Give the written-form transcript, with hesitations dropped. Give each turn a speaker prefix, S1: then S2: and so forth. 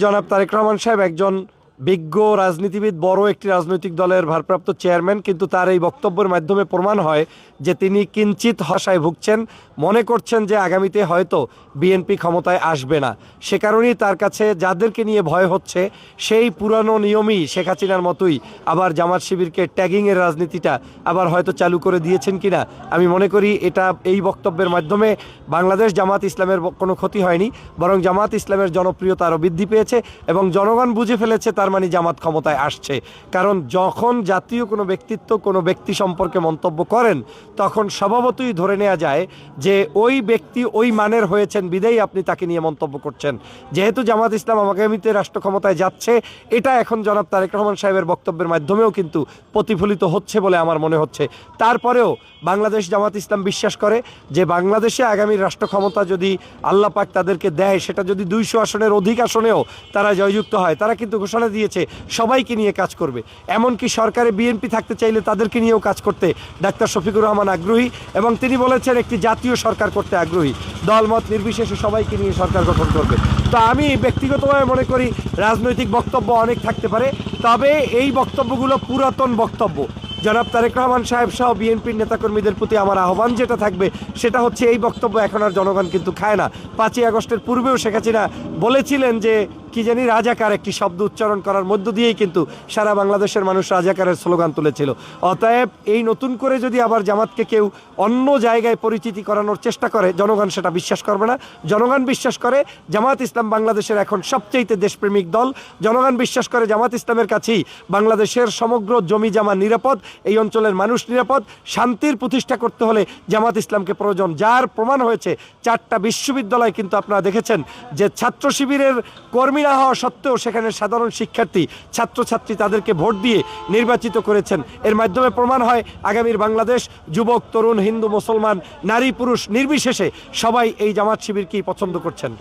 S1: জনাব তারেক রহমান সাহেব একজন বিজ্ঞ রাজনীতিবিদ, বড় একটি রাজনৈতিক দলের ভারপ্রাপ্ত চেয়ারম্যান, কিন্তু তার এই বক্তব্যের মাধ্যমে প্রমাণ হয় যে তিনি কিঞ্চিত হতাশায় ভুগছেন, মনে করছেন যে আগামীতে হয়তো বিএনপি ক্ষমতায় আসবে না। সে কারণেই তার কাছে যাদেরকে নিয়ে ভয় হচ্ছে সেই পুরানো নিয়মই শেখ হাসিনার মতোই আবার জামাত শিবিরকে ট্যাগিংয়ের রাজনীতিটা আবার হয়তো চালু করে দিয়েছেন কিনা। আমি মনে করি এটা এই বক্তব্যের মাধ্যমে বাংলাদেশ জামাত ইসলামের কোনো ক্ষতি হয়নি, বরং জামাত ইসলামের জনপ্রিয়তা আরও বৃদ্ধি পেয়েছে এবং জনগণ বুঝে ফেলেছে তার মানে জামাত ক্ষমতায় আসছে। কারণ যখন জাতীয় কোনো ব্যক্তিত্ব কোনো ব্যক্তি সম্পর্কে মন্তব্য করেন তখন স্বভাবতই ধরে নেওয়া যায় যে ওই ব্যক্তি ওই মানের হয়েছেন বিদায়ী আপনি তাকে নিয়ে মন্তব্য করছেন। যেহেতু জামাত ইসলাম আগামীতে রাষ্ট্র ক্ষমতায় যাচ্ছে, এটা এখন জনাব তারেক রহমান সাহেবের বক্তব্যের মাধ্যমেও কিন্তু প্রতিফলিত হচ্ছে বলে আমার মনে হচ্ছে। তারপরেও বাংলাদেশ জামাত ইসলাম বিশ্বাস করে যে বাংলাদেশে আগামী রাষ্ট্র ক্ষমতা যদি আল্লাহ পাক তাদেরকে দেয়, সেটা যদি 200 আসনের অধিক আসনেও তারা জয়যুক্ত হয়, তারা কিন্তু ঘোষণা দিয়েছে সবাইকে নিয়ে কাজ করবে। এমনকি সরকারে বিএনপি থাকতে চাইলে তাদেরকে নিয়েও কাজ করতে ডাক্তার শফিকুর রহমান আগ্রহী এবং তিনি বলেছেন একটি জাতীয় সরকার করতে আগ্রহী, দলমত নির্বিশেষে সবাইকে নিয়ে সরকার গঠন করবে। তো আমি ব্যক্তিগতভাবে মনে করি রাজনৈতিক বক্তব্য অনেক থাকতে পারে, তবে এই বক্তব্যগুলো পুরাতন বক্তব্য। জনাব তারেক রহমান সাহেব সহ বিএনপির নেতাকর্মীদের প্রতি আমার আহ্বান যেটা থাকবে সেটা হচ্ছে এই বক্তব্য এখন আর জনগণ কিন্তু খায় না। 5ই আগস্টের পূর্বেও শেখ হাসিনা বলেছিলেন যে কি জানি রাজাকার একটি শব্দ উচ্চারণ করার মধ্য দিয়েই কিন্তু সারা বাংলাদেশের মানুষ রাজাকারের স্লোগান তুলেছিল। অতএব এই নতুন করে যদি আবার জামাতকে কেউ অন্য জায়গায় পরিচিতি করানোর চেষ্টা করে, জনগণ সেটা বিশ্বাস করবে না। জনগণ বিশ্বাস করে জামাত ইসলাম বাংলাদেশের এখন সবচেয়ে দেশপ্রেমিক দল। জনগণ বিশ্বাস করে জামাত ইসলামের কাছেই বাংলাদেশের সমগ্র জমি জামা নিরাপদ, এই অঞ্চলের মানুষ নিরাপদ। শান্তির প্রতিষ্ঠা করতে হলে জামাত ইসলামকে প্রয়োজন, যার প্রমাণ হয়েছে 4টা বিশ্ববিদ্যালয় কিন্তু আপনারা দেখেছেন যে ছাত্র শিবিরের কর্মী না হওয়া সত্ত্বেও সেখানে সাধারণ শিক্ষার্থী ছাত্রছাত্রী তাদেরকে ভোট দিয়ে নির্বাচিত করেছেন। এর মাধ্যমে প্রমাণ হয় আগামীর বাংলাদেশ যুবক তরুণ হিন্দু মুসলমান নারী পুরুষ নির্বিশেষে সবাই এই জামাত শিবিরকেই পছন্দ করছেন।